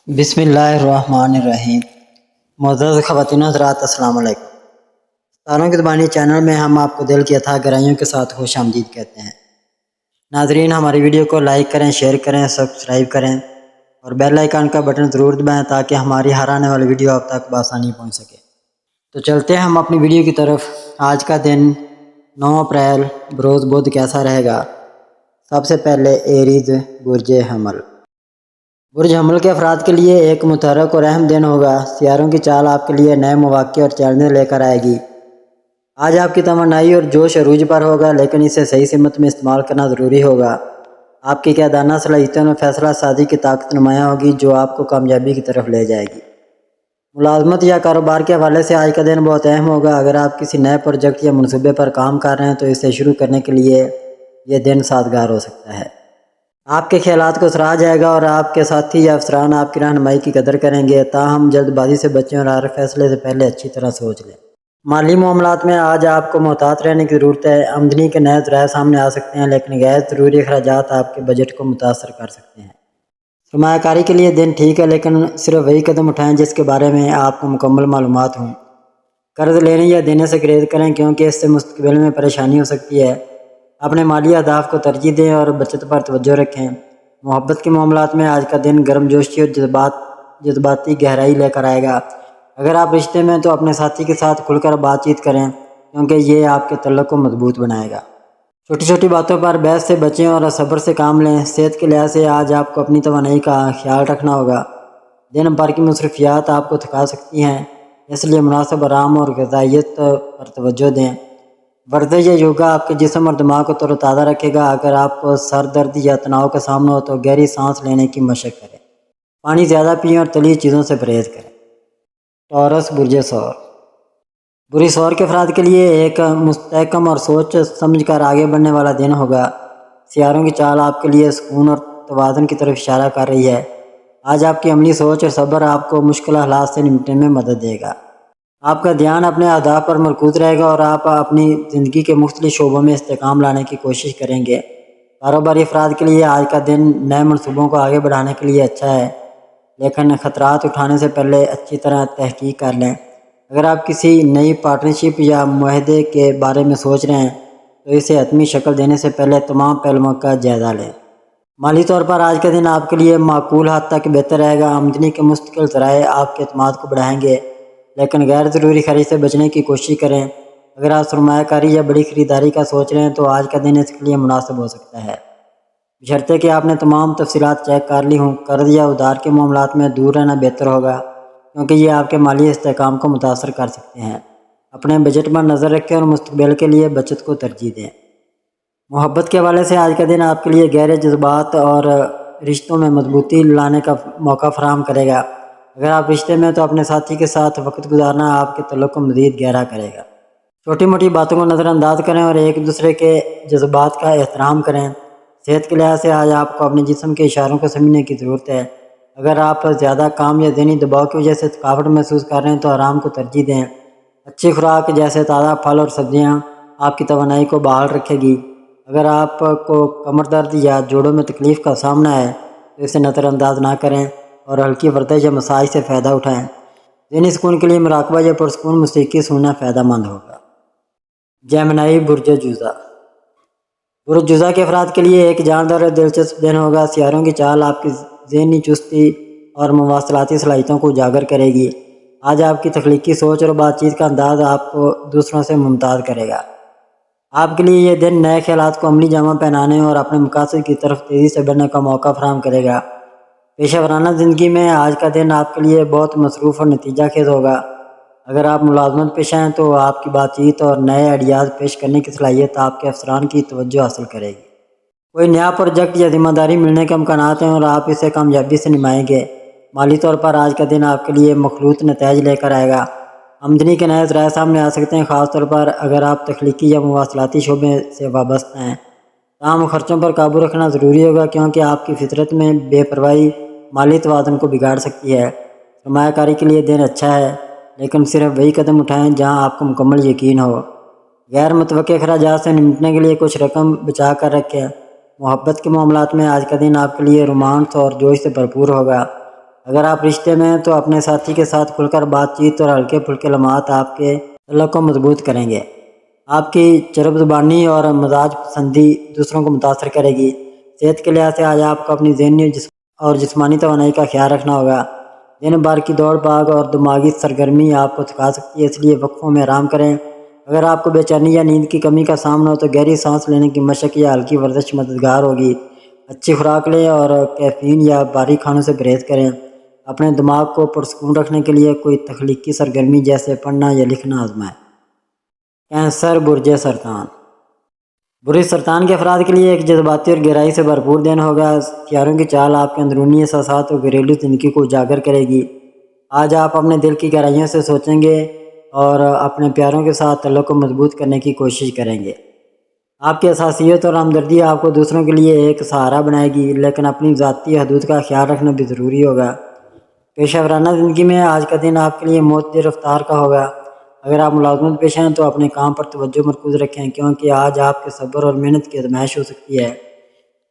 بسم اللہ الرحمن الرحیم۔ معزز خواتین و حضرات، السلام علیکم۔ ستاروں کی زبانی چینل میں ہم آپ کو دل کی اتھاہ گہرائیوں کے ساتھ خوش آمدید کہتے ہیں۔ ناظرین، ہماری ویڈیو کو لائک کریں، شیئر کریں، سبسکرائب کریں اور بیل آئیکن کا بٹن ضرور دبائیں تاکہ ہماری ہر آنے والی ویڈیو آپ تک بآسانی پہنچ سکے۔ تو چلتے ہیں ہم اپنی ویڈیو کی طرف۔ آج کا دن 9 اپریل بروز بدھ کیسا رہے گا؟ سب سے پہلے ایریز برج حمل۔ برج حمل کے افراد کے لیے ایک متحرک اور اہم دن ہوگا۔ سیاروں کی چال آپ کے لیے نئے مواقع اور چیلنجز لے کر آئے گی۔ آج آپ کی توانائی اور جوش عروج پر ہوگا، لیکن اسے صحیح سمت میں استعمال کرنا ضروری ہوگا۔ آپ کی قیادانہ صلاحیتوں میں فیصلہ سازی کی طاقت نمایاں ہوگی جو آپ کو کامیابی کی طرف لے جائے گی۔ ملازمت یا کاروبار کے حوالے سے آج کا دن بہت اہم ہوگا۔ اگر آپ کسی نئے پروجیکٹ یا منصوبے پر کام کر رہے ہیں تو اسے شروع کرنے کے لیے یہ دن سازگار ہو سکتا ہے۔ آپ کے خیالات کو سراہا جائے گا اور آپ کے ساتھی یا افسران آپ کی رہنمائی کی قدر کریں گے۔ تاہم جلد بازی سے بچیں اور ہر فیصلے سے پہلے اچھی طرح سوچ لیں۔ مالی معاملات میں آج آپ کو محتاط رہنے کی ضرورت ہے۔ آمدنی کے نئے ذرائع سامنے آ سکتے ہیں، لیکن غیر ضروری اخراجات آپ کے بجٹ کو متاثر کر سکتے ہیں۔ سرمایہ کاری کے لیے دن ٹھیک ہے، لیکن صرف وہی قدم اٹھائیں جس کے بارے میں آپ کو مکمل معلومات ہوں۔ قرض لینے یا دینے سے گریز کریں کیونکہ اس سے مستقبل میں پریشانی ہو سکتی ہے۔ اپنے مالی اہداف کو ترجیح دیں اور بچت پر توجہ رکھیں۔ محبت کے معاملات میں آج کا دن گرم جوشی اور جذباتی گہرائی لے کر آئے گا۔ اگر آپ رشتے میں تو اپنے ساتھی کے ساتھ کھل کر بات چیت کریں کیونکہ یہ آپ کے تعلق کو مضبوط بنائے گا۔ چھوٹی چھوٹی باتوں پر بحث سے بچیں اور صبر سے کام لیں۔ صحت کے لحاظ سے آج آپ کو اپنی توانائی کا خیال رکھنا ہوگا۔ دن بھر کی مصروفیات آپ کو تھکا سکتی ہیں، اس لیے مناسب آرام اور غذائیت پر توجہ دیں۔ ورزش یا یوگا آپ کے جسم اور دماغ کو تر و تازہ رکھے گا۔ اگر آپ کو سر درد یا تناؤ کا سامنا ہو تو گہری سانس لینے کی مشق کریں۔ پانی زیادہ پئیں اور تلی چیزوں سے پرہیز کریں۔ ٹورس برج ثور۔ برج ثور کے افراد کے لیے ایک مستحکم اور سوچ سمجھ کر آگے بڑھنے والا دن ہوگا۔ سیاروں کی چال آپ کے لیے سکون اور توازن کی طرف اشارہ کر رہی ہے۔ آج آپ کی عملی سوچ اور صبر آپ کو مشکل حالات سے نمٹنے میں مدد دے گا۔ آپ کا دھیان اپنے اہداف پر مرکوز رہے گا اور آپ اپنی زندگی کے مختلف شعبوں میں استحکام لانے کی کوشش کریں گے۔ کاروباری افراد کے لیے آج کا دن نئے منصوبوں کو آگے بڑھانے کے لیے اچھا ہے، لیکن خطرات اٹھانے سے پہلے اچھی طرح تحقیق کر لیں۔ اگر آپ کسی نئی پارٹنرشپ یا معاہدے کے بارے میں سوچ رہے ہیں تو اسے حتمی شکل دینے سے پہلے تمام پہلوؤں کا جائزہ لیں۔ مالی طور پر آج کا دن آپ کے لیے معقول حد تک بہتر رہے گا۔ آمدنی کے مستقل ذرائع آپ کے اعتماد کو بڑھائیں گے، لیکن غیر ضروری خرچ سے بچنے کی کوشش کریں۔ اگر آپ سرمایہ کاری یا بڑی خریداری کا سوچ رہے ہیں تو آج کا دن اس کے لیے مناسب ہو سکتا ہے، بشرطے کہ آپ نے تمام تفصیلات چیک کر لی ہوں۔ قرض یا ادھار کے معاملات میں دور رہنا بہتر ہوگا کیونکہ یہ آپ کے مالی استحکام کو متاثر کر سکتے ہیں۔ اپنے بجٹ پر نظر رکھیں اور مستقبل کے لیے بچت کو ترجیح دیں۔ محبت کے حوالے سے آج کا دن آپ کے لیے گہرے جذبات اور رشتوں میں مضبوطی لانے کا موقع فراہم کرے گا۔ اگر آپ رشتے میں تو اپنے ساتھی کے ساتھ وقت گزارنا آپ کے تعلق کو مزید گہرا کرے گا۔ چھوٹی موٹی باتوں کو نظر انداز کریں اور ایک دوسرے کے جذبات کا احترام کریں۔ صحت کے لحاظ سے آج آپ کو اپنے جسم کے اشاروں کو سمجھنے کی ضرورت ہے۔ اگر آپ زیادہ کام یا ذہنی دباؤ کی وجہ سے تھکاوٹ محسوس کر رہے ہیں تو آرام کو ترجیح دیں۔ اچھی خوراک جیسے تازہ پھل اور سبزیاں آپ کی توانائی کو بحال رکھے گی۔ اگر آپ کو کمر درد یا جوڑوں میں تکلیف کا سامنا ہے تو اسے نظر انداز نہ کریں اور ہلکی ورزش یا مساج سے فائدہ اٹھائیں۔ ذہنی سکون کے لیے مراقبہ یا پرسکون موسیقی سننا فائدہ مند ہوگا۔ جیمنائی برج جوزہ۔ برج جوزہ کے افراد کے لیے ایک جاندار اور دلچسپ دن ہوگا۔ سیاروں کی چال آپ کی ذہنی چستی اور مواصلاتی صلاحیتوں کو اجاگر کرے گی۔ آج آپ کی تخلیقی سوچ اور بات چیت کا انداز آپ کو دوسروں سے ممتاز کرے گا۔ آپ کے لیے یہ دن نئے خیالات کو عملی جامہ پہنانے اور اپنے مقاصد کی طرف تیزی سے بڑھنے کا موقع فراہم کرے گا۔ پیشہ ورانہ زندگی میں آج کا دن آپ کے لیے بہت مصروف اور نتیجہ خیز ہوگا۔ اگر آپ ملازمت پیشہ ہیں تو آپ کی بات چیت اور نئے آئیڈیاز پیش کرنے کی صلاحیت آپ کے افسران کی توجہ حاصل کرے گی۔ کوئی نیا پروجیکٹ یا ذمہ داری ملنے کے امکانات ہیں اور آپ اسے کامیابی سے نبھائیں گے۔ مالی طور پر آج کا دن آپ کے لیے مخلوط نتائج لے کر آئے گا۔ آمدنی کے نئے ذرائع سامنے آ سکتے ہیں، خاص طور پر اگر آپ تخلیقی یا مواصلاتی شعبے سے وابستہ ہیں۔ تاہم خرچوں پر قابو رکھنا ضروری ہوگا کیونکہ آپ کی فطرت میں بے پرواہی مالی توازن کو بگاڑ سکتی ہے۔ سرمایہ کاری کے لیے دن اچھا ہے، لیکن صرف وہی قدم اٹھائیں جہاں آپ کو مکمل یقین ہو۔ غیر متوقع اخراجات سے نمٹنے کے لیے کچھ رقم بچا کر رکھیں۔ محبت کے معاملات میں آج کا دن آپ کے لیے رومانس اور جوش سے بھرپور ہوگا۔ اگر آپ رشتے میں ہیں تو اپنے ساتھی کے ساتھ کھل کر بات چیت اور ہلکے پھلکے لمحات آپ کے تعلق کو مضبوط کریں گے۔ آپ کی چرب زبانی اور مزاج پسندی دوسروں کو متاثر کرے گی۔ صحت کے لحاظ سے آج آپ کو اپنی ذہنی اور جسمانی توانائی کا خیال رکھنا ہوگا۔ دن بھر کی دوڑ بھاگ اور دماغی سرگرمی آپ کو تھکا سکتی ہے، اس لیے وقفوں میں آرام کریں۔ اگر آپ کو بے چینی یا نیند کی کمی کا سامنا ہو تو گہری سانس لینے کی مشق یا ہلکی ورزش مددگار ہوگی۔ اچھی خوراک لیں اور کیفین یا بھاری کھانوں سے پرہیز کریں۔ اپنے دماغ کو پرسکون رکھنے کے لیے کوئی تخلیقی سرگرمی جیسے پڑھنا یا لکھنا آزمائیں۔ کینسر برج سرطان۔ برج سرطان کے افراد کے لیے ایک جذباتی اور گہرائی سے بھرپور دن ہوگا۔ سیاروں کی چال آپ کے اندرونی احساسات اور گھریلو زندگی کو اجاگر کرے گی۔ آج آپ اپنے دل کی گہرائیوں سے سوچیں گے اور اپنے پیاروں کے ساتھ تعلق کو مضبوط کرنے کی کوشش کریں گے۔ آپ کی حساسیت اور ہمدردی آپ کو دوسروں کے لیے ایک سہارا بنائے گی، لیکن اپنی ذاتی حدود کا خیال رکھنا بھی ضروری ہوگا۔ پیشہ ورانہ زندگی میں آج کا دن آپ کے لیے معتدل رفتار کا ہوگا۔ اگر آپ ملازمت پیشہ ہیں تو اپنے کام پر توجہ مرکوز رکھیں، کیونکہ آج آپ کے صبر اور محنت کی آزمائش ہو سکتی ہے۔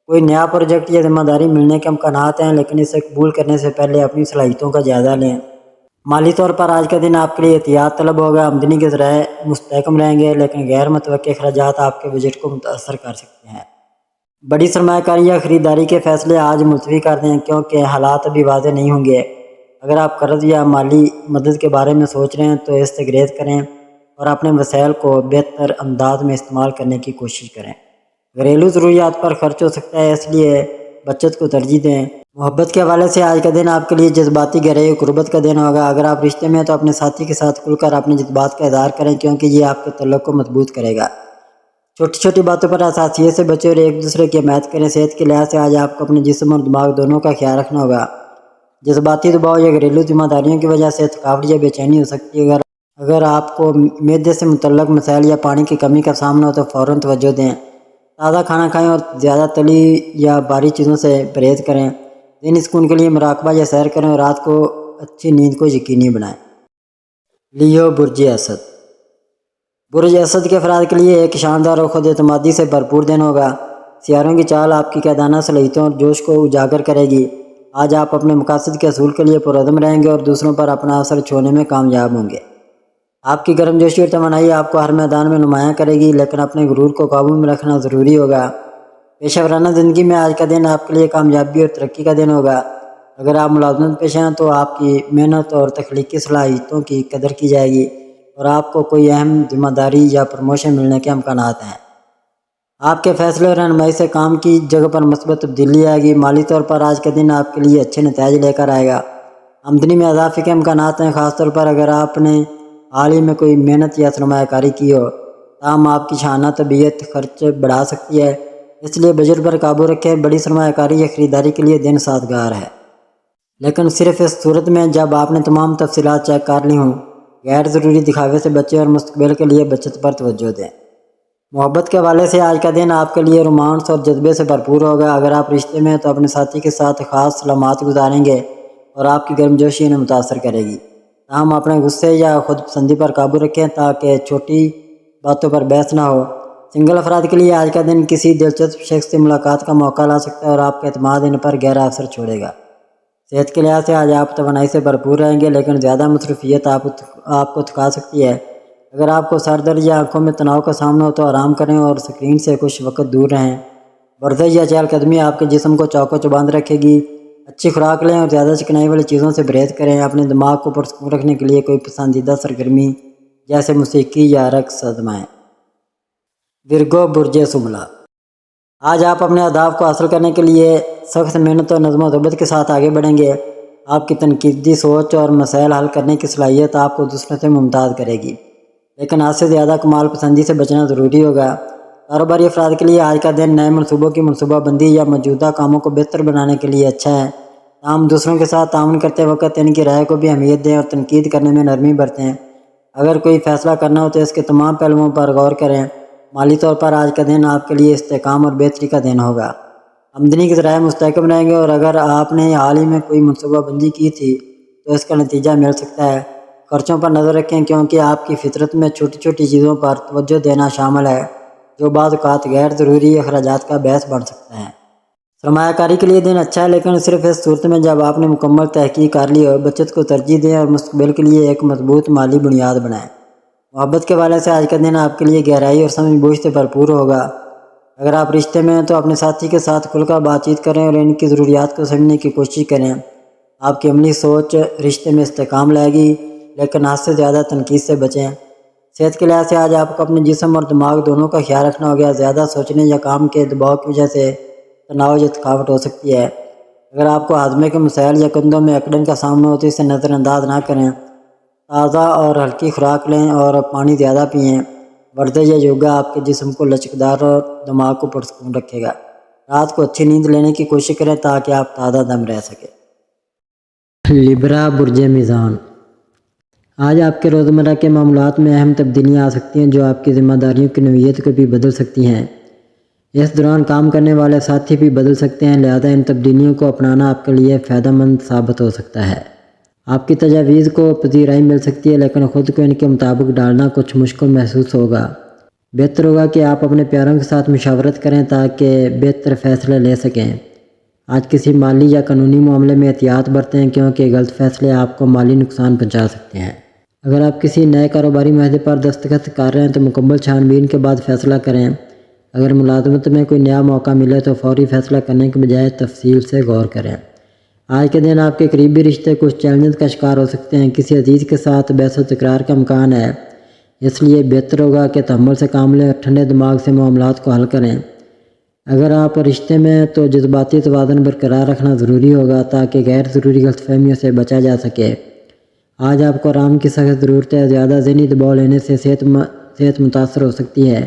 کوئی نیا پروجیکٹ یا ذمہ داری ملنے کے امکانات ہیں، لیکن اسے قبول کرنے سے پہلے اپنی صلاحیتوں کا جائزہ لیں۔ مالی طور پر آج کا دن آپ کے لیے احتیاط طلب ہوگا۔ آمدنی کے ذرائع مستحکم رہیں گے، لیکن غیر متوقع اخراجات آپ کے بجٹ کو متاثر کر سکتے ہیں۔ بڑی سرمایہ کاری یا خریداری کے فیصلے آج ملتوی کر دیں، کیونکہ حالات ابھی واضح نہیں ہوں گے۔ اگر آپ قرض یا مالی مدد کے بارے میں سوچ رہے ہیں تو اس سے گریز کریں اور اپنے وسائل کو بہتر انداز میں استعمال کرنے کی کوشش کریں۔ گھریلو ضروریات پر خرچ ہو سکتا ہے، اس لیے بچت کو ترجیح دیں۔ محبت کے حوالے سے آج کا دن آپ کے لیے جذباتی گہرائی اور قربت کا دن ہوگا۔ اگر آپ رشتے میں ہیں تو اپنے ساتھی کے ساتھ کھل کر اپنے جذبات کا اظہار کریں، کیونکہ یہ آپ کے تعلق کو مضبوط کرے گا۔ چھوٹی چھوٹی باتوں پر حساسیت سے بچیں اور ایک دوسرے کی حمایت کریں۔ صحت کے لحاظ سے آج آپ کو اپنے جسم اور دماغ دونوں کا خیال رکھنا ہوگا۔ جذباتی دباؤ یا گھریلو ذمہ داریوں کی وجہ سے تھکاوٹ یا بے چینی ہو سکتی ہے۔ اگر آپ کو معدے سے متعلق مسائل یا پانی کی کمی کا سامنا ہو تو فوراً توجہ دیں۔ تازہ کھانا کھائیں اور زیادہ تلی یا بھاری چیزوں سے پرہیز کریں۔ ذہنی سکون کے لیے مراقبہ یا سیر کریں اور رات کو اچھی نیند کو یقینی بنائیں۔ لیو برج اسد۔ برج اسد کے افراد کے لیے ایک شاندار اور خود اعتمادی سے بھرپور دن ہوگا۔ سیاروں کی چال آپ کی قائدانہ صلاحیتوں اور جوش کو اجاگر کرے گی۔ آج آپ اپنے مقاصد کے حصول کے لیے پرعزم رہیں گے اور دوسروں پر اپنا اثر چھوڑنے میں کامیاب ہوں گے۔ آپ کی گرم جوشی اور توانائی آپ کو ہر میدان میں نمایاں کرے گی، لیکن اپنے غرور کو قابو میں رکھنا ضروری ہوگا۔ پیشہ ورانہ زندگی میں آج کا دن آپ کے لیے کامیابی اور ترقی کا دن ہوگا۔ اگر آپ ملازمت پیشہ ہیں تو آپ کی محنت اور تخلیقی صلاحیتوں کی قدر کی جائے گی اور آپ کو کوئی اہم ذمہ داری یا پروموشن ملنے کے امکانات ہیں۔ آپ کے فیصلے اور رہنمائی سے کام کی جگہ پر مثبت تبدیلی آئے گی۔ مالی طور پر آج کا دن آپ کے لیے اچھے نتائج لے کر آئے گا۔ آمدنی میں اضافے کے امکانات ہیں، خاص طور پر اگر آپ نے حال ہی میں کوئی محنت یا سرمایہ کاری کی ہو۔ تاہم آپ کی شاہانہ طبیعت خرچ بڑھا سکتی ہے، اس لیے بجٹ پر قابو رکھیں۔ بڑی سرمایہ کاری یا خریداری کے لیے دن سازگار ہے، لیکن صرف اس صورت میں جب آپ نے تمام تفصیلات چیک کر لی ہوں۔ غیر ضروری دکھاوے سے بچیں اور مستقبل کے لیے بچت پر توجہ دیں۔ محبت کے حوالے سے آج کا دن آپ کے لیے رومانس اور جذبے سے بھرپور ہوگا۔ اگر آپ رشتے میں ہیں تو اپنے ساتھی کے ساتھ خاص لمحات گزاریں گے اور آپ کی گرم جوشی انہیں متاثر کرے گی۔ تاہم اپنے غصے یا خود پسندی پر قابو رکھیں تاکہ چھوٹی باتوں پر بحث نہ ہو۔ سنگل افراد کے لیے آج کا دن کسی دلچسپ شخص سے ملاقات کا موقع لا سکتا ہے اور آپ کا اعتماد ان پر گہرا اثر چھوڑے گا۔ صحت کے لحاظ سے آج آپ توانائی سے بھرپور رہیں گے، لیکن زیادہ مصروفیت آپ کو تھکا سکتی ہے۔ اگر آپ کو سر درد یا آنکھوں میں تناؤ کا سامنا ہو تو آرام کریں اور اسکرین سے کچھ وقت دور رہیں۔ ورزش یا چہل قدمی آپ کے جسم کو چاق و چوبند رکھے گی۔ اچھی خوراک لیں اور زیادہ چکنائی والی چیزوں سے پرہیز کریں۔ اپنے دماغ کو پرسکون رکھنے کے لیے کوئی پسندیدہ سرگرمی جیسے موسیقی یا رقص آزمائیں۔ ورگو برج شملہ۔ آج آپ اپنے اہداف کو حاصل کرنے کے لیے سخت محنت اور نظم و ضبط کے ساتھ آگے بڑھیں گے۔ آپ کی تنقیدی سوچ اور مسائل حل کرنے کی صلاحیت آپ کو دوسروں سے ممتاز کرے گی، لیکن آج سے زیادہ کمال پسندی سے بچنا ضروری ہوگا۔ کاروباری افراد کے لیے آج کا دن نئے منصوبوں کی منصوبہ بندی یا موجودہ کاموں کو بہتر بنانے کے لیے اچھا ہے۔ تاہم دوسروں کے ساتھ تعاون کرتے وقت ان کی رائے کو بھی اہمیت دیں اور تنقید کرنے میں نرمی برتیں۔ اگر کوئی فیصلہ کرنا ہو تو اس کے تمام پہلوؤں پر غور کریں۔ مالی طور پر آج کا دن آپ کے لیے استحکام اور بہتری کا دن ہوگا۔ آمدنی کے ذرائع مستحکم رہیں گے اور اگر آپ نے حال ہی میں کوئی منصوبہ بندی کی تھی تو اس کا نتیجہ مل سکتا ہے۔ خرچوں پر نظر رکھیں، کیونکہ آپ کی فطرت میں چھوٹی چھوٹی چیزوں پر توجہ دینا شامل ہے جو بعض اوقات غیر ضروری اخراجات کا باعث بن سکتا ہے۔ سرمایہ کاری کے لیے دن اچھا ہے، لیکن صرف اس صورت میں جب آپ نے مکمل تحقیق کر لی اور بچت کو ترجیح دیں اور مستقبل کے لیے ایک مضبوط مالی بنیاد بنائیں۔ محبت کے حوالے سے آج کا دن آپ کے لیے گہرائی اور سمجھ بوجھ سے بھرپور ہوگا۔ اگر آپ رشتے میں ہیں تو اپنے ساتھی کے ساتھ کھل کر بات چیت کریں اور ان کی ضروریات کو سمجھنے کی کوشش کریں۔ آپ کی عملی سوچ رشتے میں استحکام لائے گی، لیکن حد سے زیادہ تنقید سے بچیں۔ صحت کے لحاظ سے آج آپ کو اپنے جسم اور دماغ دونوں کا خیال رکھنا ہوگا۔ زیادہ سوچنے یا کام کے دباؤ کی وجہ سے تناؤ یا تھکاوٹ ہو سکتی ہے۔ اگر آپ کو ہاضمے کے مسائل یا کندھوں میں اکڑن کا سامنا ہو تو اسے نظر انداز نہ کریں۔ تازہ اور ہلکی خوراک لیں اور پانی زیادہ پئیں۔ ورزش یا یوگا آپ کے جسم کو لچکدار اور دماغ کو پرسکون رکھے گا۔ رات کو اچھی نیند لینے کی کوشش کریں تاکہ آپ تازہ دم رہ سکیں۔ لبرا برج میزان، آج آپ کے روزمرہ کے معاملات میں اہم تبدیلیاں آ سکتی ہیں جو آپ کی ذمہ داریوں کی نوعیت کو بھی بدل سکتی ہیں۔ اس دوران کام کرنے والے ساتھی بھی بدل سکتے ہیں، لہذا ان تبدیلیوں کو اپنانا آپ کے لیے فائدہ مند ثابت ہو سکتا ہے۔ آپ کی تجاویز کو پذیرائی مل سکتی ہے، لیکن خود کو ان کے مطابق ڈالنا کچھ مشکل محسوس ہوگا۔ بہتر ہوگا کہ آپ اپنے پیاروں کے ساتھ مشاورت کریں تاکہ بہتر فیصلے لے سکیں۔ آج کسی مالی یا قانونی معاملے میں احتیاط برتیں کیونکہ غلط فیصلے آپ کو مالی نقصان پہنچا سکتے ہیں۔ اگر آپ کسی نئے کاروباری معاہدے پر دستخط کر رہے ہیں تو مکمل چھان بین کے بعد فیصلہ کریں۔ اگر ملازمت میں کوئی نیا موقع ملے تو فوری فیصلہ کرنے کے بجائے تفصیل سے غور کریں۔ آج کے دن آپ کے قریبی رشتے کچھ چیلنجز کا شکار ہو سکتے ہیں۔ کسی عزیز کے ساتھ بحث و تکرار کا امکان ہے، اس لیے بہتر ہوگا کہ تحمل سے کام لیں اور ٹھنڈے دماغ سے معاملات کو حل کریں۔ اگر آپ رشتے میں ہیں تو جذباتی توازن برقرار رکھنا ضروری ہوگا تاکہ غیر ضروری غلط فہمیوں سے بچا جا سکے۔ آج آپ کو آرام کی سخت ضرورت ہے، زیادہ ذہنی دباؤ لینے سے صحت متاثر ہو سکتی ہے،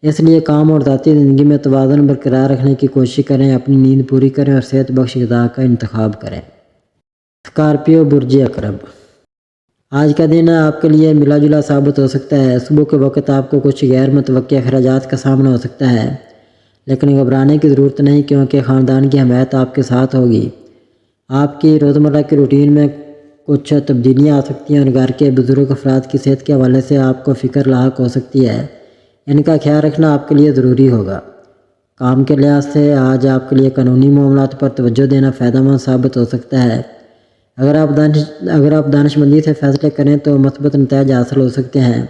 اس لیے کام اور ذاتی زندگی میں توازن برقرار رکھنے کی کوشش کریں۔ اپنی نیند پوری کریں اور صحت بخش غذا کا انتخاب کریں۔ اسکارپیو برج عقرب، آج کا دن آپ کے لیے ملا جلا ثابت ہو سکتا ہے۔ صبح کے وقت آپ کو کچھ غیر متوقع اخراجات کا سامنا ہو سکتا ہے، لیکن گھبرانے کی ضرورت نہیں کیونکہ خاندان کی حمایت آپ کے ساتھ ہوگی۔ آپ کی روزمرہ کی روٹین میں کچھ تبدیلیاں آ سکتی ہیں اور گھر کے بزرگ افراد کی صحت کے حوالے سے آپ کو فکر لاحق ہو سکتی ہے، ان کا خیال رکھنا آپ کے لیے ضروری ہوگا۔ کام کے لحاظ سے آج آپ کے لیے قانونی معاملات پر توجہ دینا فائدہ مند ثابت ہو سکتا ہے۔ اگر آپ دانش مندی سے فیصلے کریں تو مثبت نتائج حاصل ہو سکتے ہیں،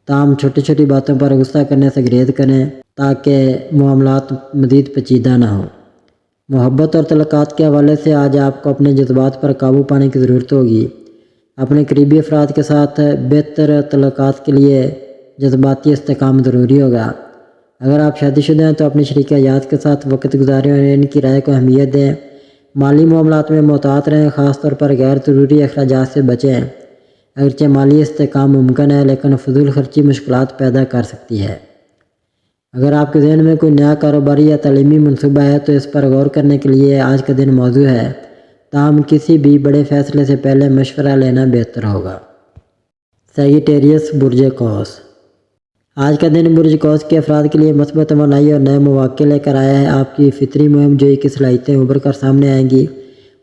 تاہم چھوٹی چھوٹی باتوں پر غصہ کرنے سے گریز کریں تاکہ معاملات مزید پیچیدہ نہ ہوں۔ محبت اور تعلقات کے حوالے سے آج آپ کو اپنے جذبات پر قابو پانے کی ضرورت ہوگی۔ اپنے قریبی افراد کے ساتھ بہتر تعلقات کے لیے جذباتی استحکام ضروری ہوگا۔ اگر آپ شادی شدہ ہیں تو اپنی شریک حیات کے ساتھ وقت گزاریں اور ان کی رائے کو اہمیت دیں۔ مالی معاملات میں محتاط رہیں، خاص طور پر غیر ضروری اخراجات سے بچیں۔ اگرچہ مالی استحکام ممکن ہے، لیکن فضول خرچی مشکلات پیدا کر سکتی ہے۔ اگر آپ کے ذہن میں کوئی نیا کاروباری یا تعلیمی منصوبہ ہے تو اس پر غور کرنے کے لیے آج کا دن موزوں ہے، تاہم کسی بھی بڑے فیصلے سے پہلے مشورہ لینا بہتر ہوگا۔ سیجیٹیریس برج قوس، آج کا دن برج قوس کے افراد کے لیے مثبت توانائی اور نئے مواقع لے کر آیا ہے۔ آپ کی فطری مہم جوئی کی صلاحیتیں ابھر کر سامنے آئیں گی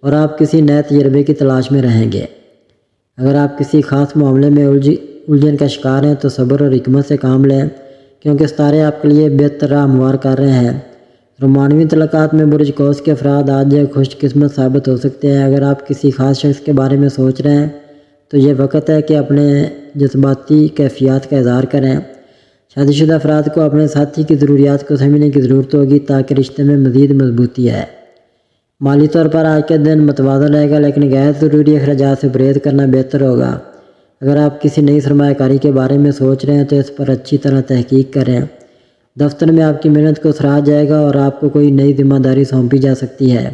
اور آپ کسی نئے تجربے کی تلاش میں رہیں گے۔ اگر آپ کسی خاص معاملے میں الجھن کا شکار ہیں تو صبر اور حکمت سے کام لیں کیونکہ ستارے آپ کے لیے بہتر راہ ہموار کر رہے ہیں۔ رومانوی تعلقات میں برج قوس کے افراد آج خوش قسمت ثابت ہو سکتے ہیں۔ اگر آپ کسی خاص شخص کے بارے میں سوچ رہے ہیں تو یہ وقت ہے کہ اپنے جذباتی کیفیات کا اظہار کریں۔ شادی شدہ افراد کو اپنے ساتھی کی ضروریات کو سمجھنے کی ضرورت ہوگی تاکہ رشتے میں مزید مضبوطی آئے۔ مالی طور پر آج کا دن متوازن رہے گا، لیکن غیر ضروری اخراجات سے پرہیز کرنا بہتر ہوگا۔ اگر آپ کسی نئی سرمایہ کاری کے بارے میں سوچ رہے ہیں تو اس پر اچھی طرح تحقیق کریں۔ دفتر میں آپ کی محنت کو سراہا جائے گا اور آپ کو کوئی نئی ذمہ داری سونپی جا سکتی ہے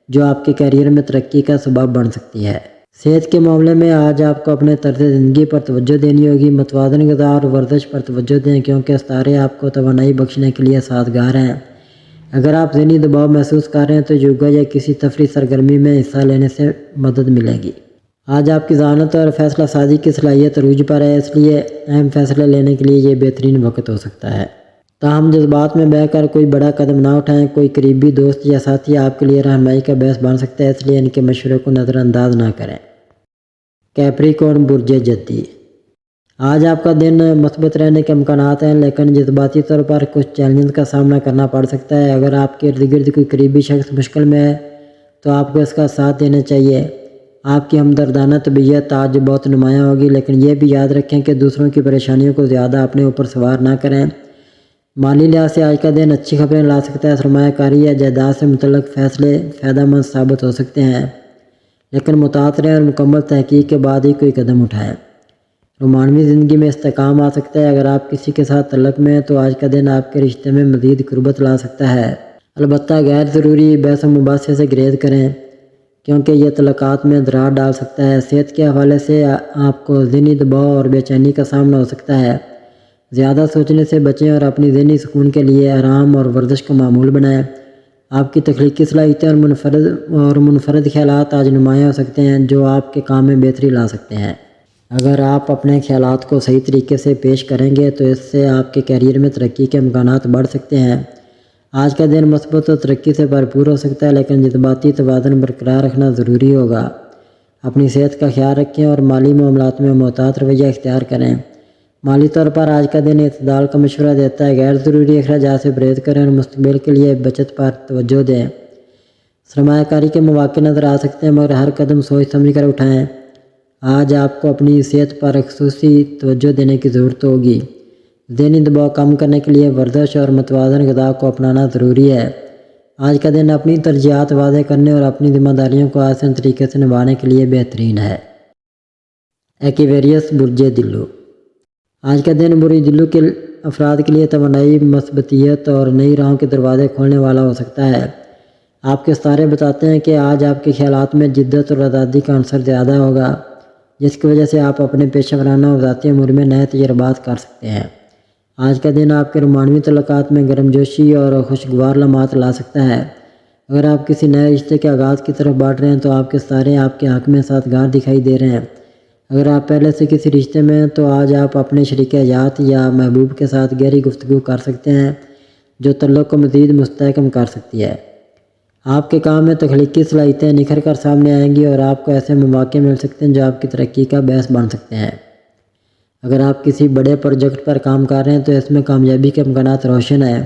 جو آپ کے کیریئر میں ترقی کا سبب بن سکتی ہے۔ صحت کے معاملے میں آج آپ کو اپنے طرز زندگی پر توجہ دینی ہوگی۔ متوازن غذا اور ورزش پر توجہ دیں کیونکہ ستارے آپ کو توانائی بخشنے کے لیے سازگار ہیں۔ اگر آپ ذہنی دباؤ محسوس کر رہے ہیں تو یوگا یا کسی تفریحی سرگرمی میں حصہ لینے سے مدد ملے گی۔ آج آپ کی ذہانت اور فیصلہ سازی کی صلاحیت عروج پر ہے، اس لیے اہم فیصلے لینے کے لیے یہ بہترین وقت ہو سکتا ہے۔ تاہم جذبات میں بہہ کر کوئی بڑا قدم نہ اٹھائیں۔ کوئی قریبی دوست یا ساتھی آپ کے لیے رہنمائی کا باعث بن سکتا ہے، اس لیے ان کے مشورے کو نظر انداز نہ کریں۔ کیپریکورن برج جدی، آج آپ کا دن مثبت رہنے کے امکانات ہیں، لیکن جذباتی طور پر کچھ چیلنجز کا سامنا کرنا پڑ سکتا ہے۔ اگر آپ کے ارد گرد کوئی قریبی شخص مشکل میں ہے تو آپ کو اس کا ساتھ دینا چاہیے۔ آپ کی ہمدردانہ طبیعت آج بہت نمایاں ہوگی، لیکن یہ بھی یاد رکھیں کہ دوسروں کی پریشانیوں کو زیادہ اپنے اوپر سوار نہ کریں۔ مالی لحاظ سے آج کا دن اچھی خبریں لا سکتا ہے۔ سرمایہ کاری یا جائیداد سے متعلق فیصلے فائدہ مند ثابت ہو سکتے ہیں، لیکن محتاط رہیں اور مکمل تحقیق کے بعد ہی کوئی قدم اٹھائیں۔ رومانوی زندگی میں استحکام آ سکتا ہے۔ اگر آپ کسی کے ساتھ تعلق میں ہیں تو آج کا دن آپ کے رشتے میں مزید قربت لا سکتا ہے۔ البتہ غیر ضروری بحث و مباحثے سے گریز کریں، کیونکہ یہ تعلقات میں دراڑ ڈال سکتا ہے۔ صحت کے حوالے سے آپ کو ذہنی دباؤ اور بے چینی کا سامنا ہو سکتا ہے۔ زیادہ سوچنے سے بچیں اور اپنی ذہنی سکون کے لیے آرام اور ورزش کو معمول بنائیں۔ آپ کی تخلیقی صلاحیتیں اور منفرد خیالات آج نمایاں ہو سکتے ہیں، جو آپ کے کام میں بہتری لا سکتے ہیں۔ اگر آپ اپنے خیالات کو صحیح طریقے سے پیش کریں گے تو اس سے آپ کے کیریئر میں ترقی کے امکانات بڑھ سکتے ہیں۔ آج کا دن مثبت اور ترقی سے بھرپور ہو سکتا ہے، لیکن جذباتی توازن برقرار رکھنا ضروری ہوگا۔ اپنی صحت کا خیال رکھیں اور مالی معاملات میں محتاط رویہ اختیار کریں۔ مالی طور پر آج کا دن اعتدال کا مشورہ دیتا ہے۔ غیر ضروری اخراجات سے پرہیز کریں اور مستقبل کے لیے بچت پر توجہ دیں۔ سرمایہ کاری کے مواقع نظر آ سکتے ہیں، مگر ہر قدم سوچ سمجھ کر اٹھائیں۔ آج آپ کو اپنی صحت پر خصوصی توجہ دینے کی ضرورت ہوگی۔ ذہنی دباؤ کم کرنے کے لیے ورزش اور متوازن غذا کو اپنانا ضروری ہے۔ آج کا دن اپنی ترجیحات واضح کرنے اور اپنی ذمہ داریوں کو آسان طریقے سے نبھانے کے لیے بہترین ہے۔ ایکویریس برج دلو۔ آج کا دن برج دلو کے افراد کے لیے توانائی، مثبتیت اور نئی راہوں کے دروازے کھولنے والا ہو سکتا ہے۔ آپ کے ستارے بتاتے ہیں کہ آج آپ کے خیالات میں جدت اور آزادی کا عنصر زیادہ ہوگا، جس کی وجہ سے آپ اپنے پیشہ ورانہ اور ذاتی امور میں نئے تجربات کر سکتے ہیں۔ آج کا دن آپ کے رومانوی تعلقات میں گرمجوشی اور خوشگوار لمحات لا سکتا ہے۔ اگر آپ کسی نئے رشتے کے آغاز کی طرف بڑھ رہے ہیں تو آپ کے ستارے آپ کے حق میں سازگار دکھائی دے رہے ہیں۔ اگر آپ پہلے سے کسی رشتے میں ہیں تو آج آپ اپنے شریک حیات یا محبوب کے ساتھ گہری گفتگو کر سکتے ہیں، جو تعلق کو مزید مستحکم کر سکتی ہے۔ آپ کے کام میں تخلیقی صلاحیتیں نکھر کر سامنے آئیں گی اور آپ کو ایسے مواقع مل سکتے ہیں جو آپ کی ترقی کا باعث بن سکتے ہیں۔ اگر آپ کسی بڑے پروجیکٹ پر کام کر رہے ہیں تو اس میں کامیابی کے امکانات روشن ہیں۔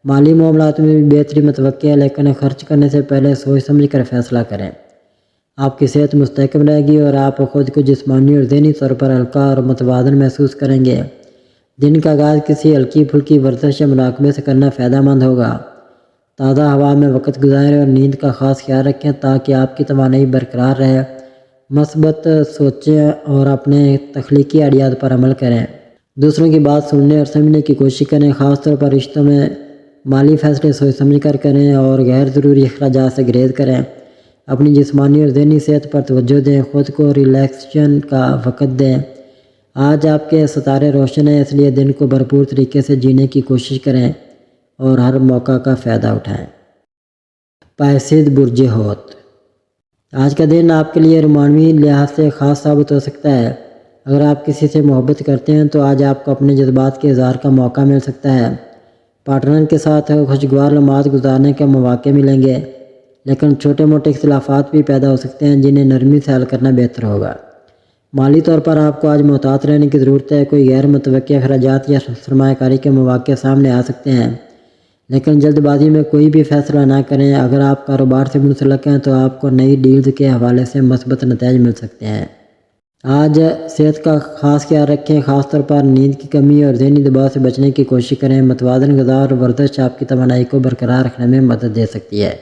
مالی معاملات میں بھی بہتری متوقع ہے، لیکن خرچ کرنے سے پہلے سوچ سمجھ کر فیصلہ کریں۔ آپ کی صحت مستحکم رہے گی اور آپ خود کو جسمانی اور ذہنی طور پر ہلکا اور متوازن محسوس کریں گے۔ دن کا آغاز کسی ہلکی پھلکی ورزش یا مراقبے سے کرنا فائدہ مند ہوگا۔ تازہ ہوا میں وقت گزاریں اور نیند کا خاص خیال رکھیں تاکہ آپ کی توانائی برقرار رہے۔ مثبت سوچیں اور اپنے تخلیقی آئیڈیاز پر عمل کریں۔ دوسروں کی بات سننے اور سمجھنے کی کوشش کریں، خاص طور پر رشتوں میں۔ مالی فیصلے سوچ سمجھ کر کریں اور غیر ضروری اخراجات سے گریز کریں۔ اپنی جسمانی اور ذہنی صحت پر توجہ دیں، خود کو ریلیکسیشن کا وقت دیں۔ آج آپ کے ستارے روشن ہیں، اس لیے دن کو بھرپور طریقے سے جینے کی کوشش کریں اور ہر موقع کا فائدہ اٹھائیں۔ پائسیز برج حوت۔ آج کا دن آپ کے لیے رومانوی لحاظ سے خاص ثابت ہو سکتا ہے۔ اگر آپ کسی سے محبت کرتے ہیں تو آج آپ کو اپنے جذبات کے اظہار کا موقع مل سکتا ہے۔ پارٹنر کے ساتھ خوشگوار لمحات گزارنے کے مواقع ملیں گے، لیکن چھوٹے موٹے اختلافات بھی پیدا ہو سکتے ہیں جنہیں نرمی سے حل کرنا بہتر ہوگا۔ مالی طور پر آپ کو آج محتاط رہنے کی ضرورت ہے۔ کوئی غیر متوقع اخراجات یا سرمایہ کاری کے مواقع سامنے آ سکتے ہیں، لیکن جلد بازی میں کوئی بھی فیصلہ نہ کریں۔ اگر آپ کاروبار سے منسلک ہیں تو آپ کو نئی ڈیلز کے حوالے سے مثبت نتائج مل سکتے ہیں۔ آج صحت کا خاص خیال رکھیں، خاص طور پر نیند کی کمی اور ذہنی دباؤ سے بچنے کی کوشش کریں۔ متوازن غذا اور ورزش آپ کی توانائی کو برقرار رکھنے میں مدد دے سکتی ہے۔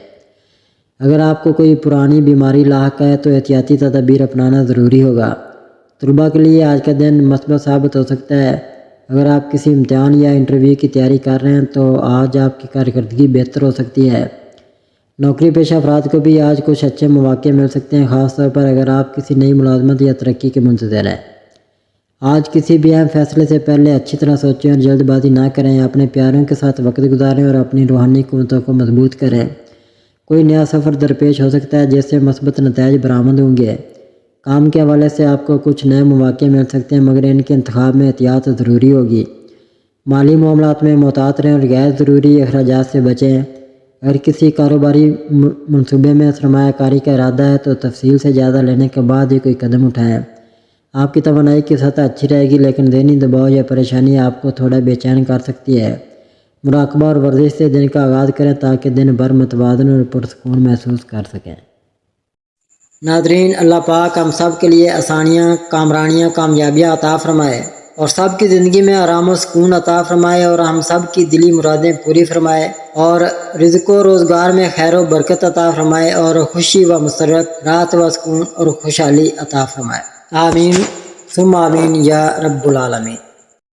اگر آپ کو کوئی پرانی بیماری لاحق ہے تو احتیاطی تدابیر اپنانا ضروری ہوگا۔ طلباء کے لیے آج کا دن مثبت ثابت ہو سکتا ہے۔ اگر آپ کسی امتحان یا انٹرویو کی تیاری کر رہے ہیں تو آج آپ کی کارکردگی بہتر ہو سکتی ہے۔ نوکری پیشہ افراد کو بھی آج کچھ اچھے مواقع مل سکتے ہیں، خاص طور پر اگر آپ کسی نئی ملازمت یا ترقی کے منتظر ہیں۔ آج کسی بھی اہم فیصلے سے پہلے اچھی طرح سوچیں اور جلد بازی نہ کریں۔ اپنے پیاروں کے ساتھ وقت گزاریں اور اپنی روحانی قوتوں کو مضبوط کریں۔ کوئی نیا سفر درپیش ہو سکتا ہے جس سے مثبت نتائج برآمد ہوں گے۔ کام کے حوالے سے آپ کو کچھ نئے مواقع مل سکتے ہیں، مگر ان کے انتخاب میں احتیاط ضروری ہوگی۔ مالی معاملات میں محتاط رہیں اور غیر ضروری اخراجات سے بچیں۔ اگر کسی کاروباری منصوبے میں سرمایہ کاری کا ارادہ ہے تو تفصیل سے جائزہ لینے کے بعد ہی کوئی قدم اٹھائیں۔ آپ کی توانائی کی سطح اچھی رہے گی، لیکن ذہنی دباؤ یا پریشانی آپ کو تھوڑا بے چین کر سکتی ہے۔ مراقبہ اور ورزش سے دن کا آغاز کریں تاکہ دن بھر متوازن اور پرسکون محسوس کر سکیں۔ ناظرین، اللہ پاک ہم سب کے لیے آسانیاں، کامرانیاں، کامیابیاں عطا فرمائے اور سب کی زندگی میں آرام و سکون عطا فرمائے اور ہم سب کی دلی مرادیں پوری فرمائے اور رزق و روزگار میں خیر و برکت عطا فرمائے اور خوشی و مسرت، راحت و سکون اور خوشحالی عطا فرمائے۔ آمین ثم آمین یا رب العالمین۔